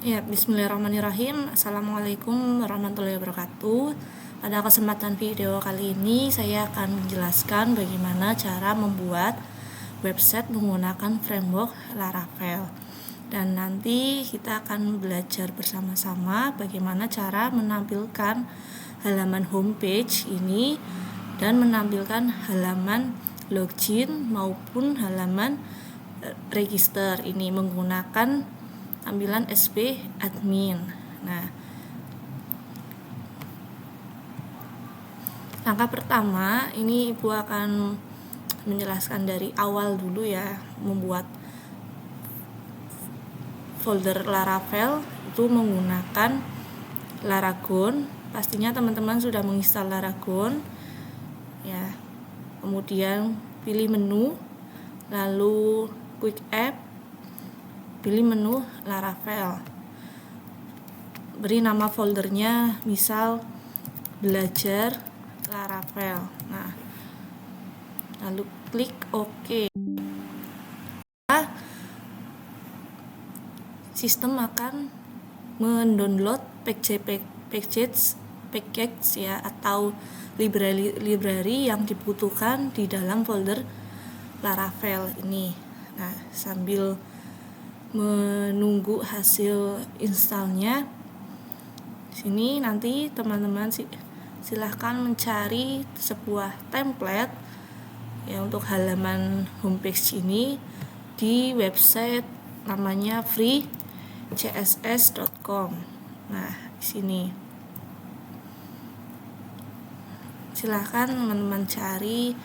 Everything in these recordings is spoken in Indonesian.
Ya, bismillahirrahmanirrahim. Assalamualaikum warahmatullahi wabarakatuh. Pada kesempatan video kali ini saya akan menjelaskan bagaimana cara membuat website menggunakan framework Laravel. Dan nanti kita akan belajar bersama-sama bagaimana cara menampilkan halaman homepage ini dan menampilkan halaman login maupun halaman register ini menggunakan tampilan SP admin. Nah, langkah pertama ini Ibu akan menjelaskan dari awal dulu ya, membuat folder Laravel itu menggunakan Laragon. Pastinya teman-teman sudah menginstal Laragon ya. Kemudian pilih menu, lalu quick app, pilih menu Laravel, beri nama foldernya misal belajar Laravel. Nah, lalu klik OK. Sistem akan mendownload package ya, atau library yang dibutuhkan di dalam folder Laravel ini. Nah, sambil menunggu hasil installnya, sini nanti teman-teman silahkan mencari sebuah template ya untuk halaman homepage ini di website namanya freecss.com. Nah, di sini silahkan teman-teman cari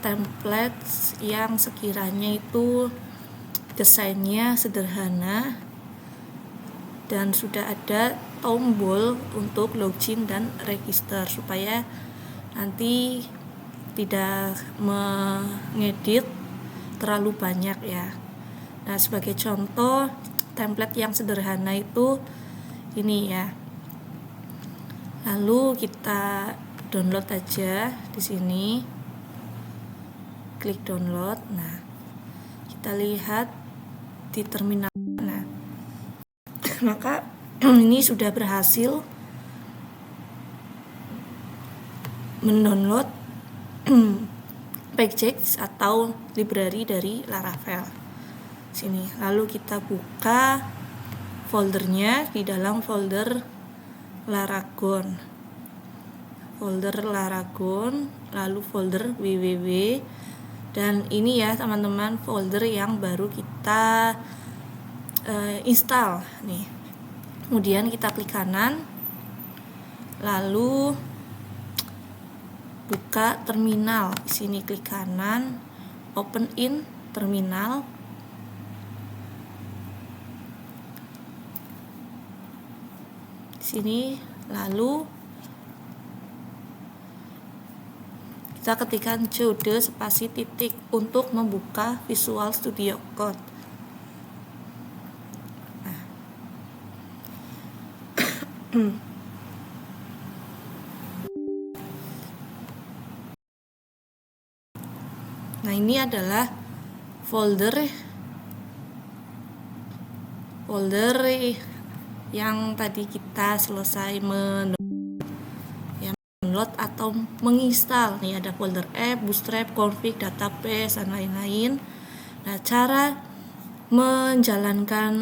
template yang sekiranya itu desainnya sederhana dan sudah ada tombol untuk login dan register supaya nanti tidak mengedit terlalu banyak ya. Nah, sebagai contoh template yang sederhana itu ini ya. Lalu kita download aja di sini. Klik download. Nah, kita lihat di terminal. Nah, maka ini sudah berhasil mendownload package atau library dari Laravel. Sini, lalu kita buka foldernya di dalam folder Laragon. Lalu folder www. Dan ini ya teman-teman, folder yang baru kita install nih. Kemudian kita klik kanan, lalu buka terminal. Di sini klik kanan, open in terminal. Di sini lalu kita ketikkan code spasi titik untuk membuka Visual Studio Code. Nah, ini adalah folder yang tadi kita selesai mendownload atau menginstal. Nih ada folder app, bootstrap, config, database, dan lain-lain. Nah, cara menjalankan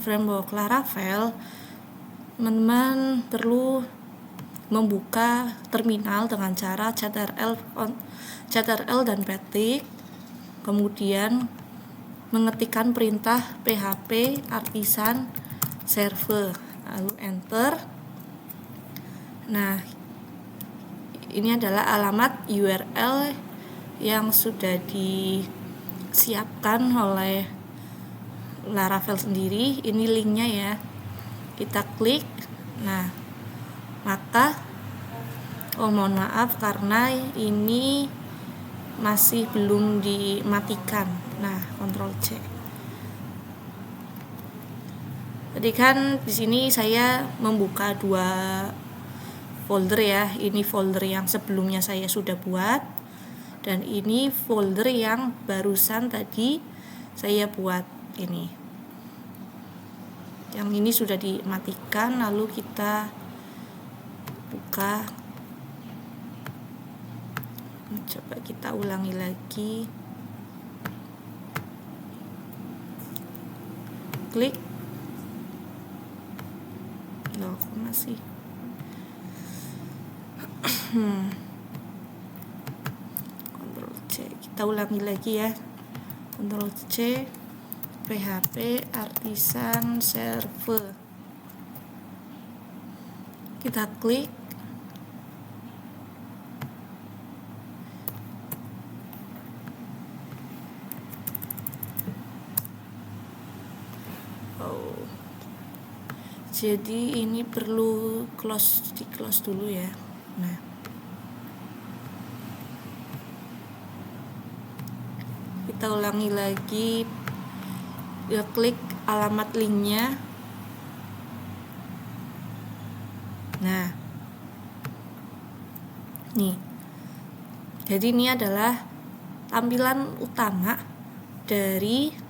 framework Laravel, teman-teman perlu membuka terminal dengan cara Ctrl dan petik, kemudian mengetikkan perintah php artisan server, lalu enter. Nah, ini adalah alamat URL yang sudah disiapkan oleh Laravel sendiri. Ini linknya ya, kita klik. Nah, maka mohon maaf karena ini masih belum dimatikan. Nah, Ctrl C. Tadi kan di sini saya membuka dua folder ya. Ini folder yang sebelumnya saya sudah buat dan ini folder yang barusan tadi saya buat ini. Yang ini sudah dimatikan, lalu kita buka. Coba kita ulangi lagi. Klik. Loh, kok masih Ctrl C. Kita ulangi lagi ya. Ctrl C, PHP Artisan Server. Kita klik. Jadi ini perlu di close dulu ya. Nah, kita ulangi lagi, ya, klik alamat linknya. Nah, nih, jadi ini adalah tampilan utama dari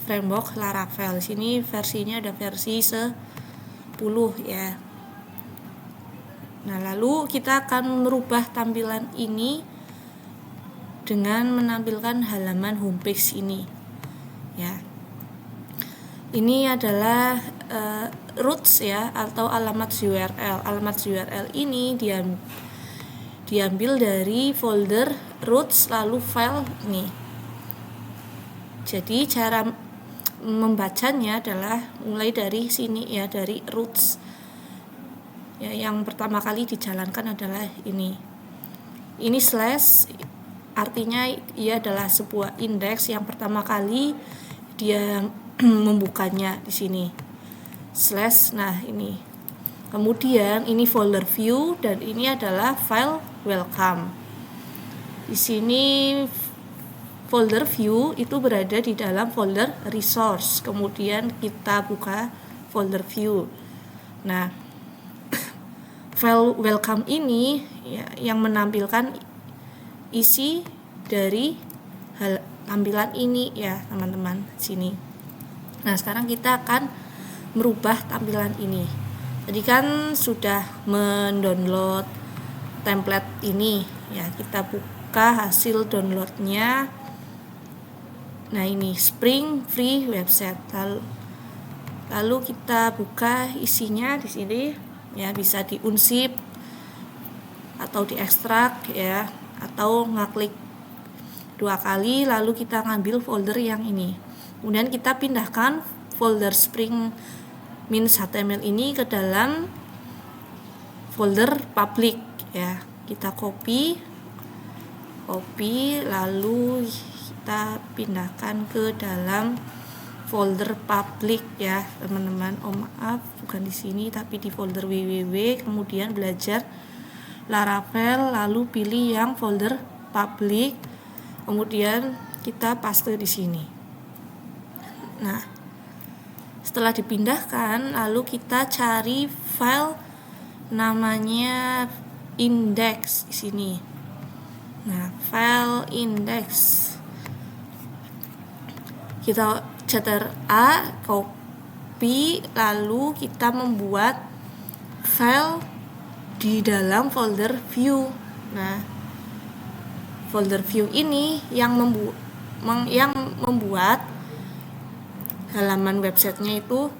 framework Laravel. Sini versinya ada versi 10 ya. Nah, lalu kita akan merubah tampilan ini dengan menampilkan halaman homepage ini. Ya. Ini adalah roots ya, atau alamat URL. Alamat URL ini diambil dari folder roots lalu file nih. Jadi cara membacanya adalah mulai dari sini ya, dari roots ya. Yang pertama kali dijalankan adalah ini slash, artinya ia adalah sebuah indeks yang pertama kali dia membukanya di sini slash. Nah, ini kemudian ini folder view dan ini adalah file welcome. Di sini folder view itu berada di dalam folder resource. Kemudian kita buka folder view. Nah, file welcome ini ya, yang menampilkan isi dari tampilan ini ya, teman-teman, sini. Nah, sekarang kita akan merubah tampilan ini. Tadi kan sudah mendownload template ini ya, kita buka hasil downloadnya. Nah, ini Spring Free Website. Lalu kita buka isinya di sini ya, bisa diunsip atau diekstrak ya, atau ngeklik 2 kali lalu kita ngambil folder yang ini. Kemudian kita pindahkan folder Spring min.html ini ke dalam folder public ya. Kita copy lalu kita pindahkan ke dalam folder public ya, teman-teman. Oh, maaf, bukan di sini tapi di folder www, kemudian belajar Laravel, lalu pilih yang folder public, kemudian kita paste di sini. Nah, setelah dipindahkan lalu kita cari file namanya index di sini. Nah, file index kita Ctrl+A, copy, lalu kita membuat file di dalam folder view. Nah, folder view ini yang membuat halaman websitenya itu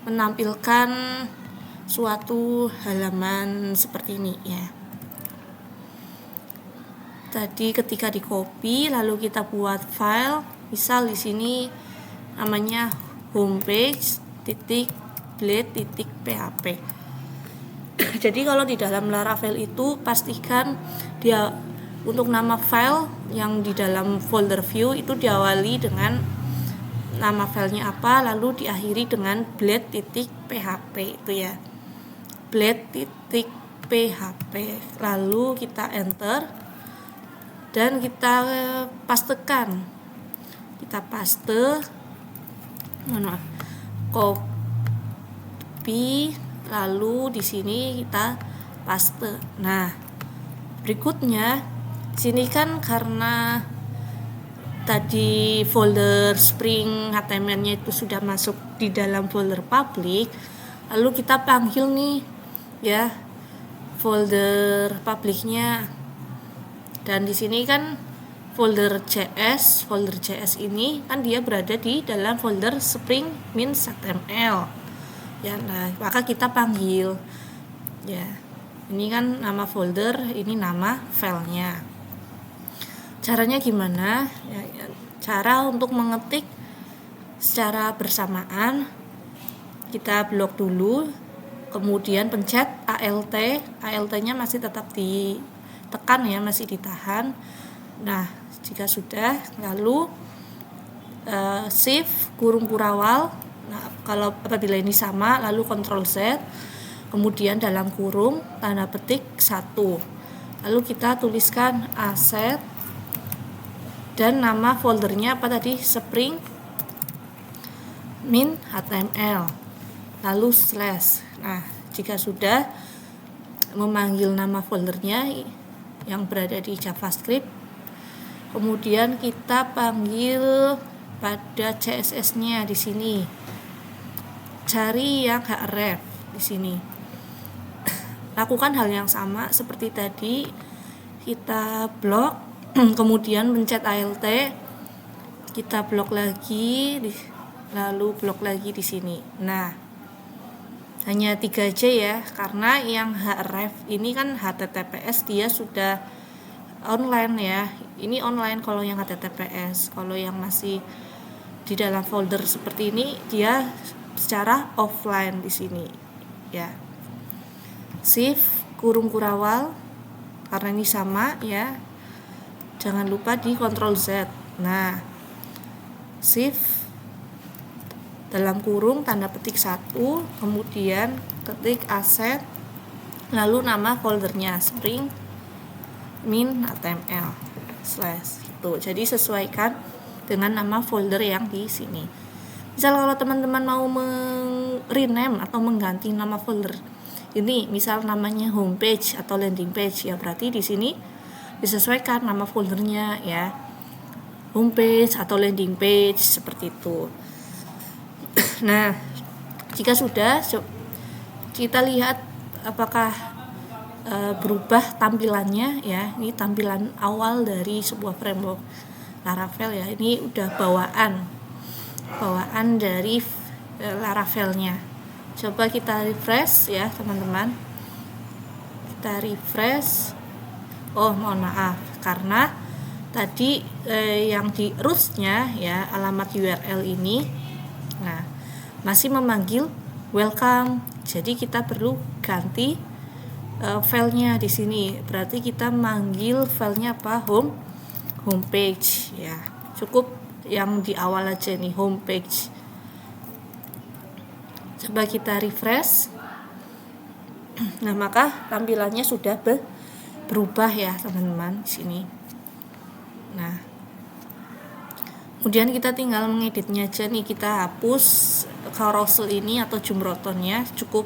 menampilkan suatu halaman seperti ini ya. Tadi ketika di copy lalu kita buat file, misal di sini namanya homepage.blade.php. Jadi kalau di dalam Laravel itu pastikan dia untuk nama file yang di dalam folder view itu diawali dengan nama filenya apa, lalu diakhiri dengan blade.php itu ya. Blade.php. Lalu kita enter dan kita pastekan. Kita paste, copy, lalu di sini kita paste. Nah, berikutnya sini kan karena tadi folder Spring HTML-nya itu sudah masuk di dalam folder public, lalu kita panggil nih ya folder publiknya. Dan di sini kan folder JS ini kan dia berada di dalam folder Spring Mint HTML. Ya, nah, maka kita panggil ya. Ini kan nama folder, ini nama filenya. Caranya gimana? Ya, cara untuk mengetik secara bersamaan, kita blok dulu, kemudian pencet ALT-nya masih tetap ditekan ya, masih ditahan. Nah, jika sudah, lalu shift kurung kurawal. Nah, kalau apabila ini sama, lalu Ctrl Z, kemudian dalam kurung tanda petik 1. Lalu kita tuliskan aset dan nama foldernya apa tadi? Spring Mint HTML. Lalu slash. Nah, jika sudah memanggil nama foldernya yang berada di JavaScript, kemudian kita panggil pada CSS-nya di sini. Cari yang href di sini. Lakukan hal yang sama seperti tadi, kita blok, kemudian pencet ALT, kita blok lagi, lalu blok lagi di sini. Nah, hanya 3 aja ya, karena yang href ini kan HTTPS dia sudah online ya. Ini online kalau yang HTTPS. Kalau yang masih di dalam folder seperti ini dia secara offline di sini ya. Shift kurung kurawal karena ini sama ya. Jangan lupa di Ctrl Z. Nah, shift dalam kurung tanda petik 1, kemudian ketik aset, lalu nama foldernya Spring Mint HTML slash gitu. Jadi sesuaikan dengan nama folder yang di sini. Misal kalau teman-teman mau rename atau mengganti nama folder ini, misal namanya homepage atau landing page, ya berarti di sini disesuaikan nama foldernya ya, homepage atau landing page seperti itu. Nah, jika sudah, kita lihat apakah berubah tampilannya ya. Ini tampilan awal dari sebuah framework Laravel ya. Ini udah bawaan dari Laravelnya. Coba kita refresh ya teman-teman. Kita refresh. Oh, mohon maaf karena tadi yang di roots-nya ya, alamat URL ini nah masih memanggil welcome. Jadi kita perlu ganti filenya di sini. Berarti kita manggil filenya apa? Homepage ya. Cukup yang di awal aja nih, homepage. Coba kita refresh. Nah, maka tampilannya sudah berubah ya, teman-teman, di sini. Nah, kemudian kita tinggal mengeditnya aja nih. Kita hapus carousel ini atau jumrotonnya, cukup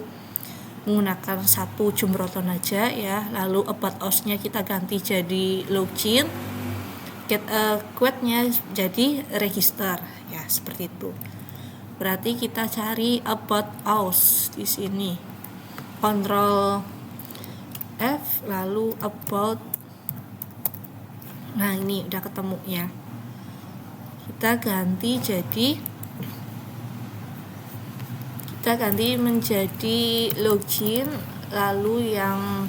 menggunakan satu jumroton aja ya. Lalu about us-nya kita ganti jadi login, get quote-nya jadi register ya, seperti itu. Berarti kita cari about us di sini. Ctrl F lalu about. Nah, ini udah ketemu ya. Kita ganti menjadi login, lalu yang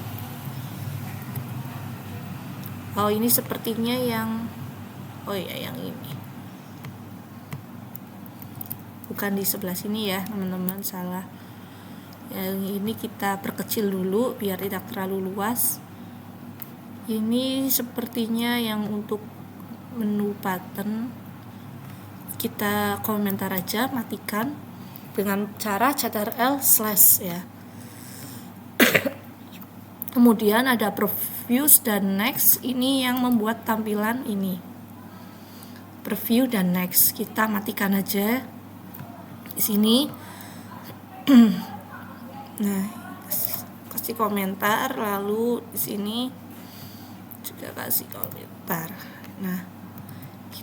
ini sepertinya yang yang ini. Bukan di sebelah sini ya, teman-teman, salah. Yang ini kita perkecil dulu biar tidak terlalu luas. Ini sepertinya yang untuk menu button. Kita komentar aja, matikan dengan cara Ctrl slash ya. Kemudian ada previews dan next, ini yang membuat tampilan ini. Preview dan next kita matikan aja di sini. Nah, kasih komentar, lalu di sini juga kasih komentar. Nah,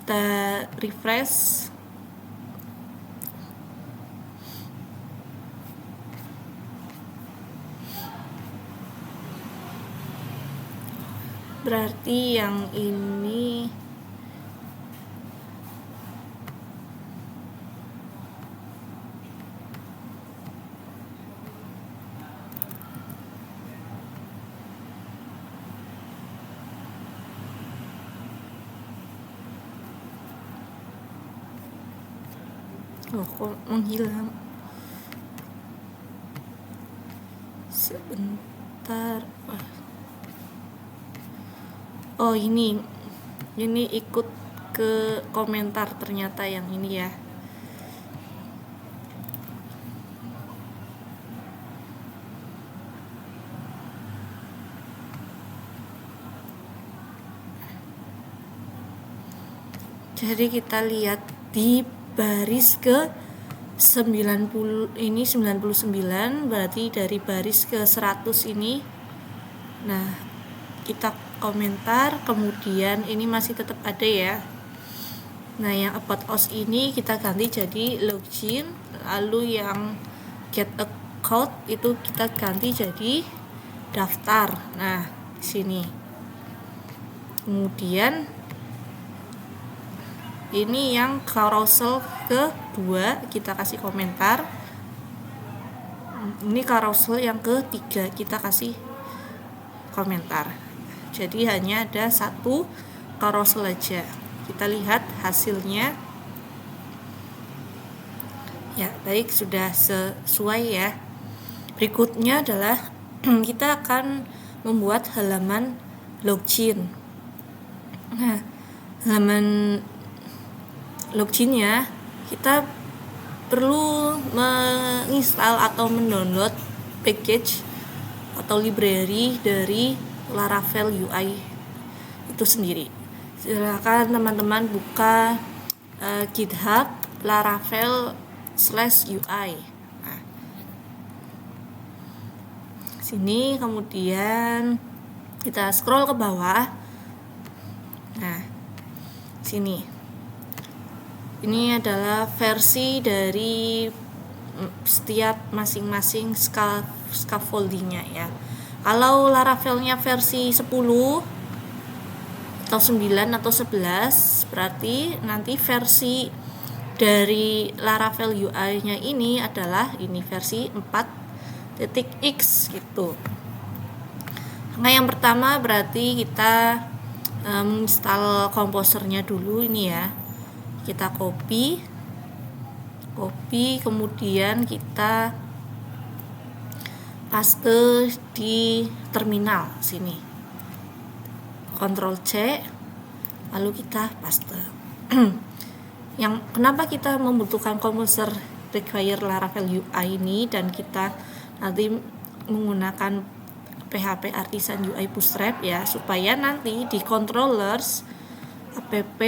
kita refresh. Berarti yang ini kok menghilang. Sebentar. Oh, ini ikut ke komentar ternyata yang ini ya. Jadi kita lihat di baris ke 90, ini 99, berarti dari baris ke 100 ini. Nah, kita komentar, kemudian ini masih tetap ada ya. Nah, yang about us ini kita ganti jadi login, lalu yang get a code itu kita ganti jadi daftar. Nah, di sini. Kemudian ini yang carousel kedua kita kasih komentar. Ini carousel yang ketiga kita kasih komentar. Jadi hanya ada satu carousel aja. Kita lihat hasilnya. Ya, baik, sudah sesuai ya. Berikutnya adalah kita akan membuat halaman login. Nah, halaman loginnya kita perlu menginstal atau mendownload package atau library dari Laravel UI itu sendiri. Silakan teman-teman buka GitHub Laravel/UI. Nah, sini kemudian kita scroll ke bawah. Nah, sini. Ini adalah versi dari setiap masing-masing scaffoldingnya ya. Kalau Laravelnya versi 10 atau 9 atau 11, berarti nanti versi dari Laravel UI-nya ini adalah ini versi 4.x gitu. Nah, yang pertama berarti kita menginstal komposernya dulu ini ya. Kita copy, kemudian kita paste di terminal sini. Ctrl C, lalu kita paste. Yang kenapa kita membutuhkan composer require Laravel UI ini dan kita nanti menggunakan PHP Artisan UI Bootstrap ya, supaya nanti di controllers app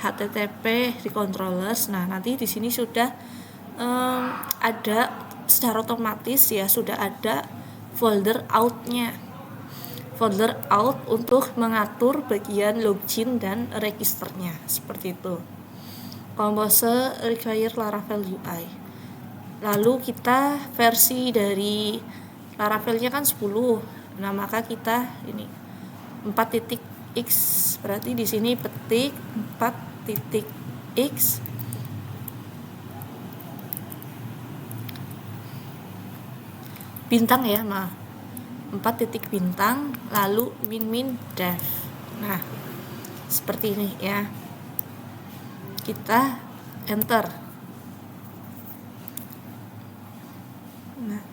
HTTP di controllers. Nah, nanti di sini sudah ada secara otomatis ya, sudah ada folder out-nya. Folder out untuk mengatur bagian login dan registernya, seperti itu. Composer require Laravel UI. Lalu kita versi dari Laravelnya kan 10. Nah, maka kita ini 4.x, berarti di sini petik 4.x bintang ya, 4 bintang, lalu min dev. Nah, seperti ini ya. Kita enter. Nah,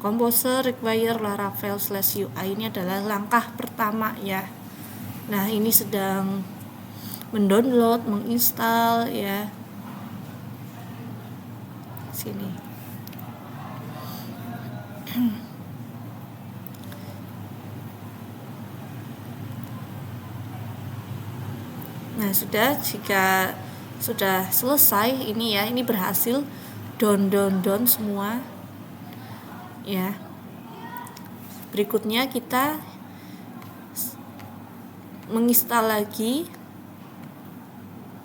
Composer require Laravel/UI ini adalah langkah pertama ya. Nah, ini sedang mendownload, menginstal ya. Sini. Nah, jika sudah selesai ini ya, ini berhasil down semua ya. Berikutnya kita menginstal lagi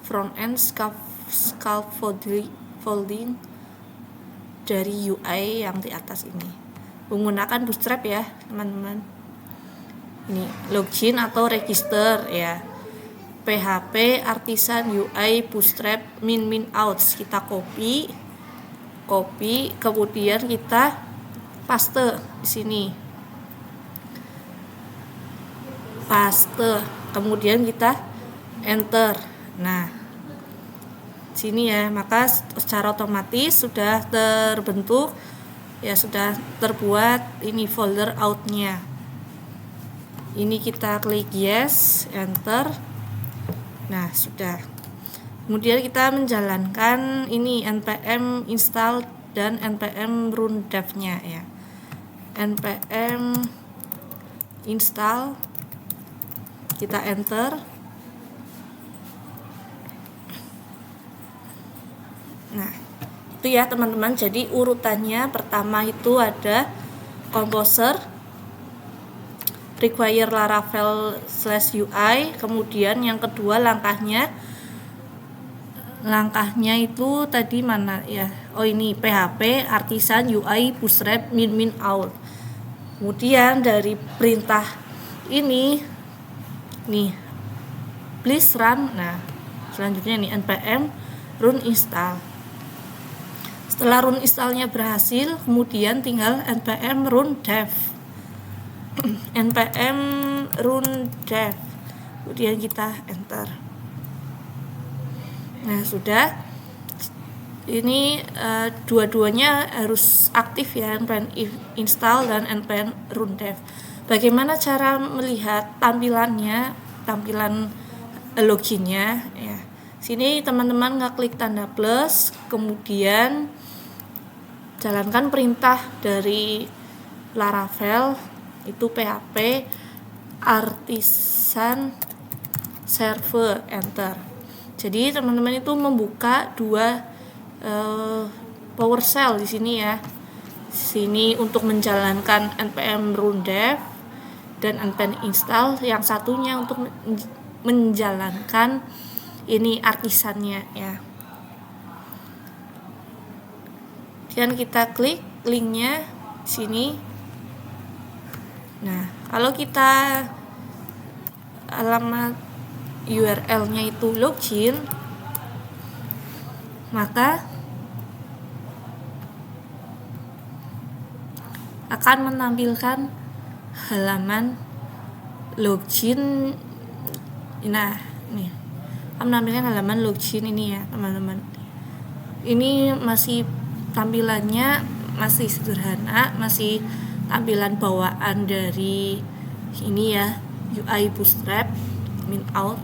front end scaffolding dari UI yang di atas ini menggunakan Bootstrap ya teman-teman. Ini login atau register ya, PHP Artisan UI Bootstrap min out. Kita copy kemudian kita paste di sini, kemudian kita enter. Nah sini ya, maka secara otomatis sudah terbentuk ya, sudah terbuat ini folder outnya. Ini kita klik yes, enter. Nah sudah. Kemudian kita menjalankan ini npm install dan npm run dev-nya ya. Npm install, kita enter. Nah itu ya teman-teman, jadi urutannya pertama itu ada composer, require laravel /UI, kemudian yang kedua langkahnya itu tadi mana ya, ini PHP Artisan UI Bootstrap min out. Kemudian dari perintah ini nih please run. Nah selanjutnya nih npm run install. Setelah run installnya berhasil, kemudian tinggal npm run dev. npm run dev, kemudian kita enter. Nah sudah, ini dua-duanya harus aktif ya, npm install dan npm run dev. Bagaimana cara melihat tampilan loginnya ya. Sini teman-teman ngeklik tanda plus, kemudian jalankan perintah dari Laravel itu PHP Artisan server, enter. Jadi teman-teman itu membuka dua PowerShell di sini ya. Sini untuk menjalankan npm run dev dan npm install, yang satunya untuk menjalankan ini artisannya ya. Dan kita klik linknya sini. Nah kalau kita alamat URL-nya itu login, maka akan menampilkan halaman login. Nah nih akan menampilkan halaman login ini ya teman-teman. Ini masih tampilannya masih sederhana, masih tampilan bawaan dari ini ya, UI Bootstrap min out.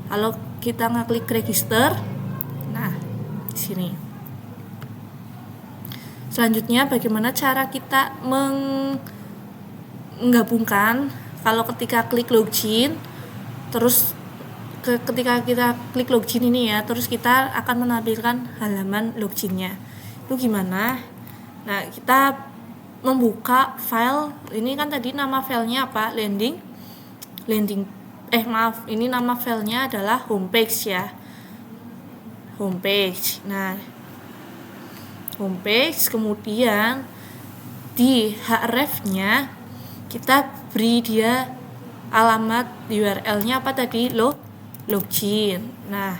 Kalau kita ngeklik register, nah di sini. Selanjutnya bagaimana cara kita menggabungkan? Kalau ketika klik login, terus ketika kita klik login ini ya, terus kita akan menampilkan halaman loginnya. Itu gimana? Nah kita membuka file, ini kan tadi nama filenya apa? Ini nama filenya adalah homepage ya, homepage. Nah homepage, kemudian di href-nya kita beri dia alamat URL-nya apa tadi? Login. Nah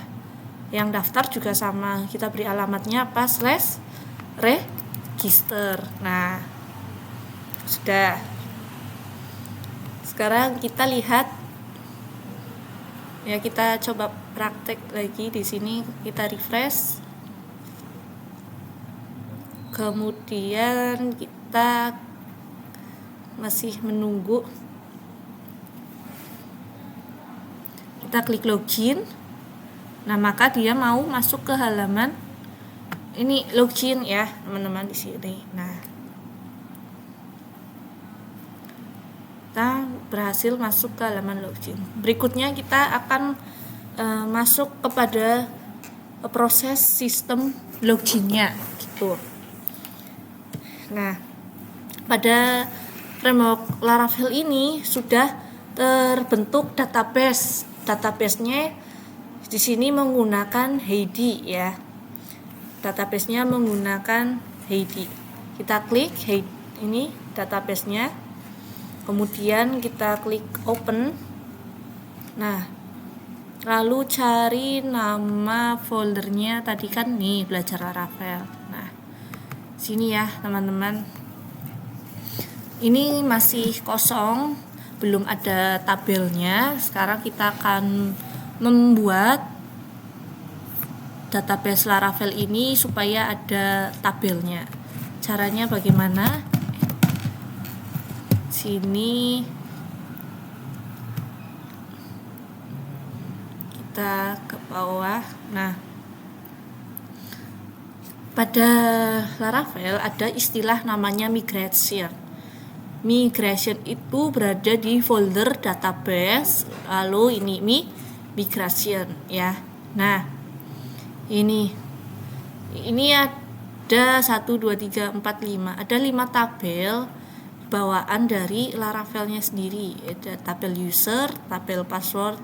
yang daftar juga sama, kita beri alamatnya apa? /register. Nah sudah. Sekarang kita lihat ya, kita coba praktek lagi di sini, kita refresh. Kemudian kita masih menunggu. Kita klik login. Nah, maka dia mau masuk ke halaman ini login ya, teman-teman di sini. Nah, kita berhasil masuk ke halaman login. Berikutnya kita akan masuk kepada proses sistem loginnya gitu. Nah pada framework Laravel ini sudah terbentuk database. Database-nya di sini menggunakan Heidi ya. Database-nya menggunakan Heidi. Kita klik ini database-nya. Kemudian kita klik open. Nah, lalu cari nama foldernya tadi kan nih, belajar Laravel. Nah, sini ya teman-teman. Ini masih kosong, belum ada tabelnya. Sekarang kita akan membuat database Laravel ini supaya ada tabelnya. Caranya bagaimana? Sini kita ke bawah. Nah, pada Laravel ada istilah namanya migration. Migration itu berada di folder database, lalu ini migration ya. Nah, ini ada 1, 2, 3, 4, 5. Ada 5 tabel bawaan dari Laravelnya sendiri. Ada tabel user, tabel password,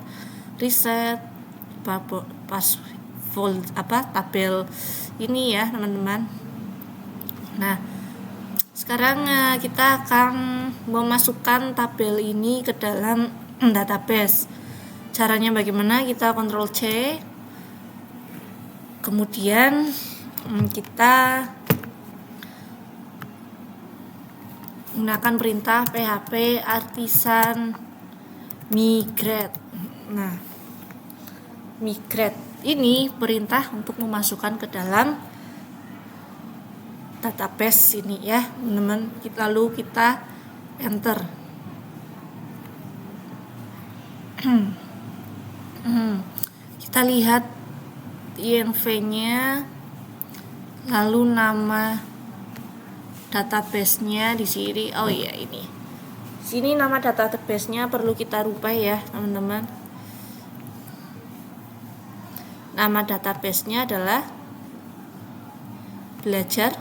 reset, tabel ini ya teman-teman. Nah, sekarang kita akan memasukkan tabel ini ke dalam database. Caranya bagaimana? Kita Ctrl C. Kemudian kita menggunakan perintah php artisan migrate. Nah, migrate ini perintah untuk memasukkan ke dalam database ini ya teman-teman. Lalu kita enter. Kita lihat INV-nya, lalu nama database-nya di sini. Oh iya, ini. Sini nama database-nya perlu kita rubah ya teman-teman. Nama database-nya adalah belajar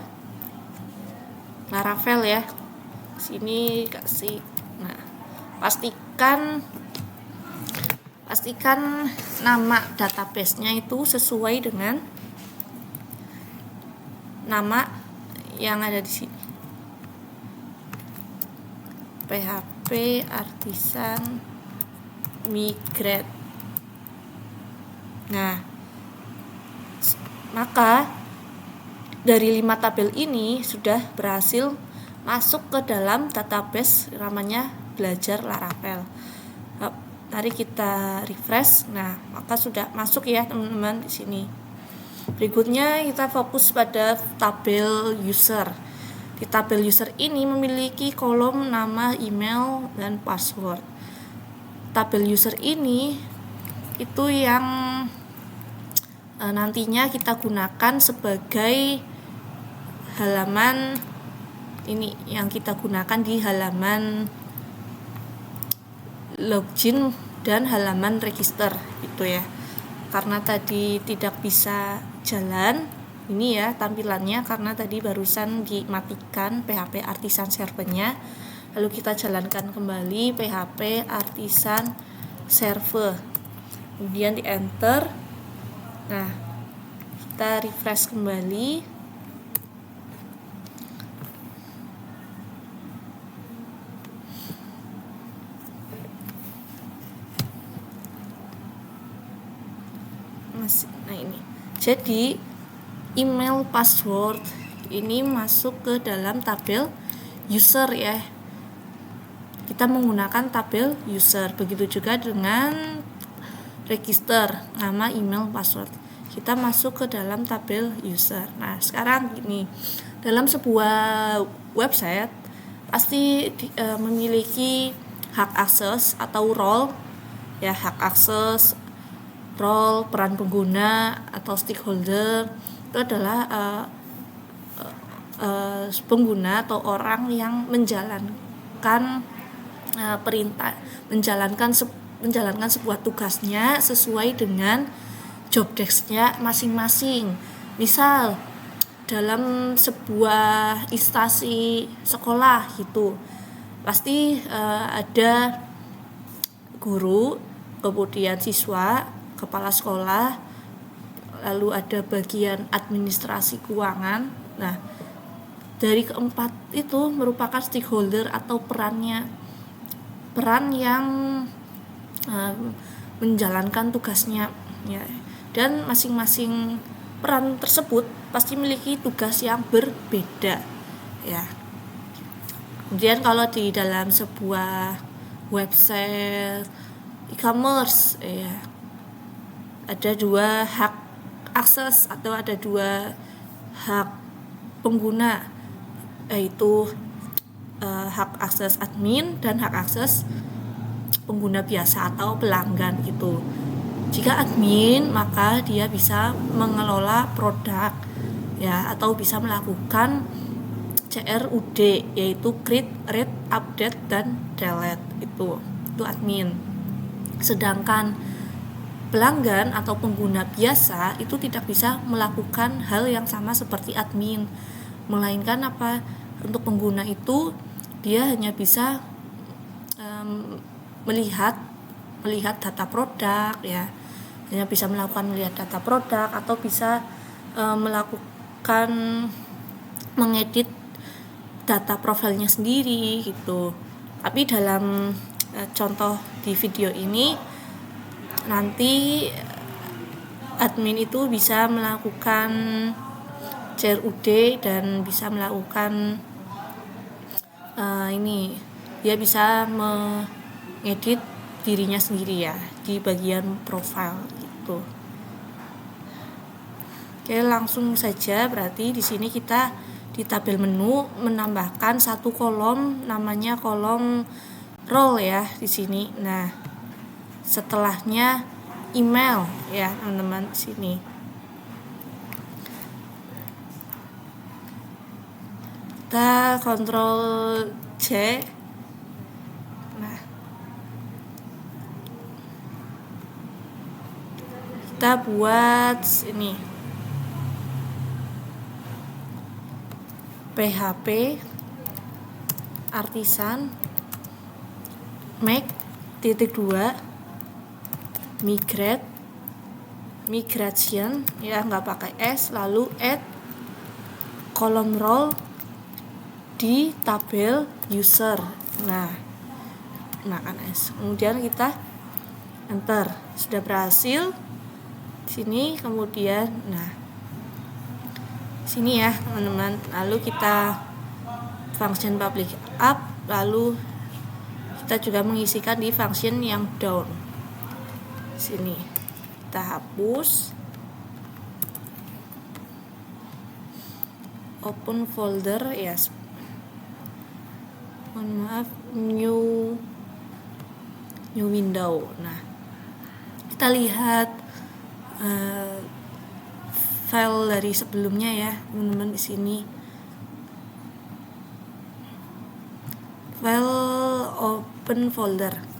Laravel ya. Sini kasih. Nah, pastikan nama database-nya itu sesuai dengan nama yang ada di sini. PHP artisan migrate. Nah, maka dari 5 tabel ini sudah berhasil masuk ke dalam database namanya belajar Laravel. Mari kita refresh. Nah, maka sudah masuk ya teman-teman di sini. Berikutnya kita fokus pada tabel user. Di tabel user ini memiliki kolom nama, email, dan password. Tabel user ini itu yang nantinya kita gunakan sebagai halaman ini, yang kita gunakan di halaman login dan halaman register itu ya. Karena tadi tidak bisa jalan ini ya tampilannya, karena tadi barusan dimatikan PHP artisan servernya. Lalu kita jalankan kembali PHP artisan server, kemudian di enter. Nah, kita refresh kembali. Nah, ini jadi email password ini masuk ke dalam tabel user ya. Kita menggunakan tabel user. Begitu juga dengan register, nama, email, password. Kita masuk ke dalam tabel user. Nah, sekarang gini, dalam sebuah website pasti memiliki hak akses atau role ya, hak akses, role, peran pengguna atau stakeholder. Itu adalah pengguna atau orang yang menjalankan perintah, menjalankan sebuah tugasnya sesuai dengan job desk-nya masing-masing. Misal dalam sebuah instansi sekolah gitu, pasti ada guru, kemudian siswa, kepala sekolah, lalu ada bagian administrasi keuangan. Nah, dari keempat itu merupakan stakeholder atau peran yang menjalankan tugasnya ya. Dan masing-masing peran tersebut pasti memiliki tugas yang berbeda ya. Kemudian kalau di dalam sebuah website e-commerce ya, ada 2 hak akses atau ada 2 hak pengguna, yaitu hak akses admin dan hak akses pengguna biasa atau pelanggan gitu. Jika admin, maka dia bisa mengelola produk ya, atau bisa melakukan CRUD, yaitu create, read, update, dan delete. Itu admin. Sedangkan pelanggan atau pengguna biasa itu tidak bisa melakukan hal yang sama seperti admin, melainkan untuk pengguna itu dia hanya bisa melihat data produk ya, hanya bisa melihat data produk atau bisa melakukan mengedit data profilnya sendiri gitu. Tapi dalam contoh di video ini nanti admin itu bisa melakukan CRUD dan bisa melakukan dia bisa mengedit dirinya sendiri ya di bagian profile gitu. Oke, langsung saja. Berarti di sini kita di tabel menu menambahkan 1 kolom, namanya kolom role ya di sini. Nah, setelahnya email ya teman-teman di sini. Kita Ctrl C. Nah, kita buat ini PHP artisan make -2 migration ya, nggak pakai S, lalu add kolom role di tabel user. Nah kan S, kemudian kita enter. Sudah berhasil di sini. Kemudian sini ya teman-teman, lalu kita function public up, lalu kita juga mengisikan di function yang down. Sini kita hapus, open folder ya, new window. Nah, kita lihat file dari sebelumnya ya teman-teman. Di sini file open folder.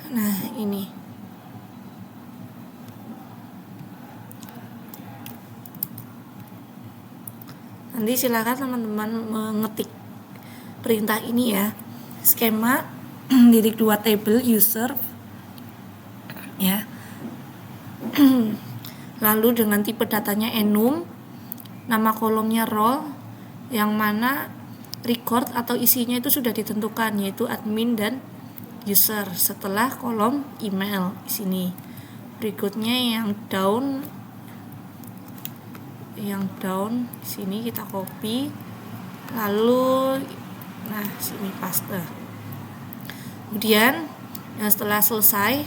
Nah, ini nanti silakan teman-teman mengetik perintah ini ya, skema -2 table user ya. Lalu dengan tipe datanya enum, nama kolomnya role, yang mana record atau isinya itu sudah ditentukan, yaitu admin dan user, setelah kolom email di sini. Berikutnya yang down di sini kita copy, lalu sini paste. Kemudian setelah selesai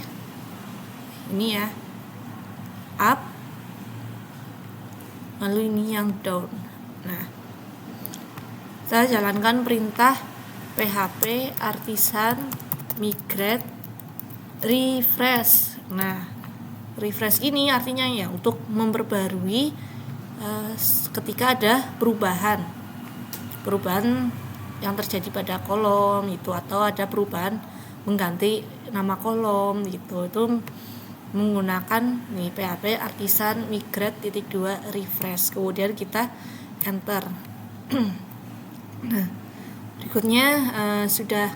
ini ya up, lalu ini yang down. Nah, saya jalankan perintah PHP artisan migrate refresh. Nah, refresh ini artinya ya untuk memperbarui ketika ada perubahan. perubahan yang terjadi pada kolom itu, atau ada perubahan mengganti nama kolom gitu, itu menggunakan nih PHP Artisan Migrate .2 refresh, kemudian kita enter. Nah, berikutnya sudah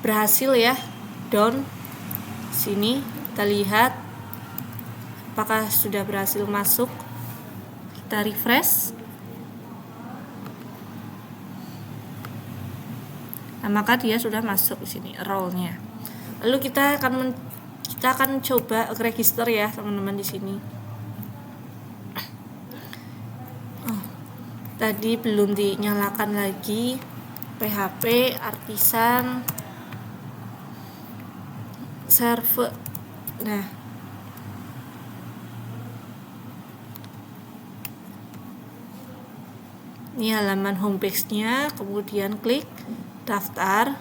berhasil ya down. Sini kita lihat apakah sudah berhasil masuk. Kita refresh. Nah, maka dia sudah masuk di sini rollnya. Lalu kita akan coba register ya teman-teman di sini. Tadi belum dinyalakan lagi PHP Artisan server. Nah, ini halaman homepage-nya, kemudian klik daftar.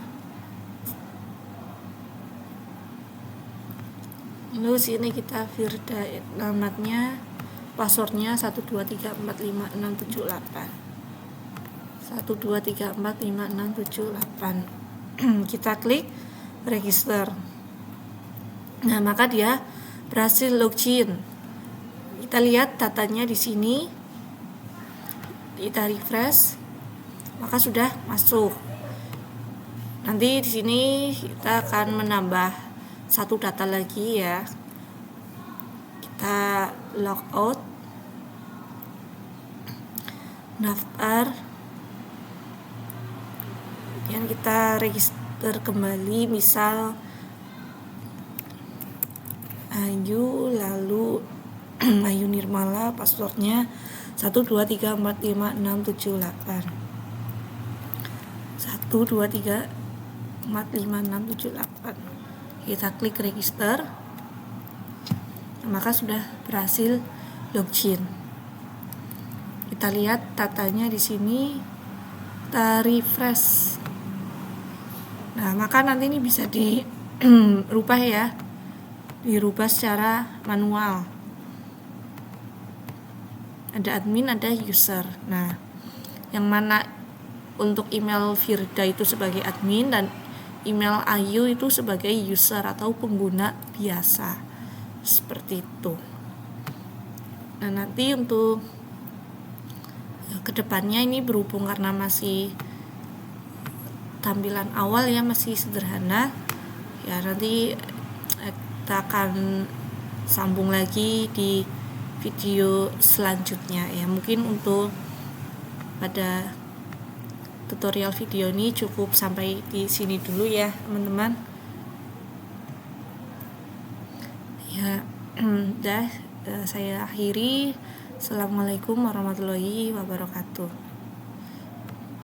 Lalu sini kita Firda, alamatnya, passwordnya 123456678. 123456678. Kita klik register. Nah, maka dia berhasil login. Kita lihat datanya di sini. Kita refresh, maka sudah masuk. Nanti di sini kita akan menambah satu data lagi ya. Kita logout, daftar, kemudian kita register kembali, misal Ayu, lalu Ayu Nirmala, passwordnya 123456678. 123456678. Kita klik register, maka sudah berhasil login. Kita lihat datanya di sini, kita refresh. Nah, maka nanti ini bisa dirubah ya, dirubah secara manual. Ada admin, ada user. Nah, yang mana untuk email Firda itu sebagai admin dan email Ayu itu sebagai user atau pengguna biasa, seperti itu. Nah, nanti untuk kedepannya ini berhubung karena masih tampilan awal ya, masih sederhana ya, nanti kita akan sambung lagi di video selanjutnya ya. Mungkin untuk pada tutorial video ini cukup sampai di sini dulu ya teman-teman ya. Saya akhiri. Assalamualaikum warahmatullahi wabarakatuh.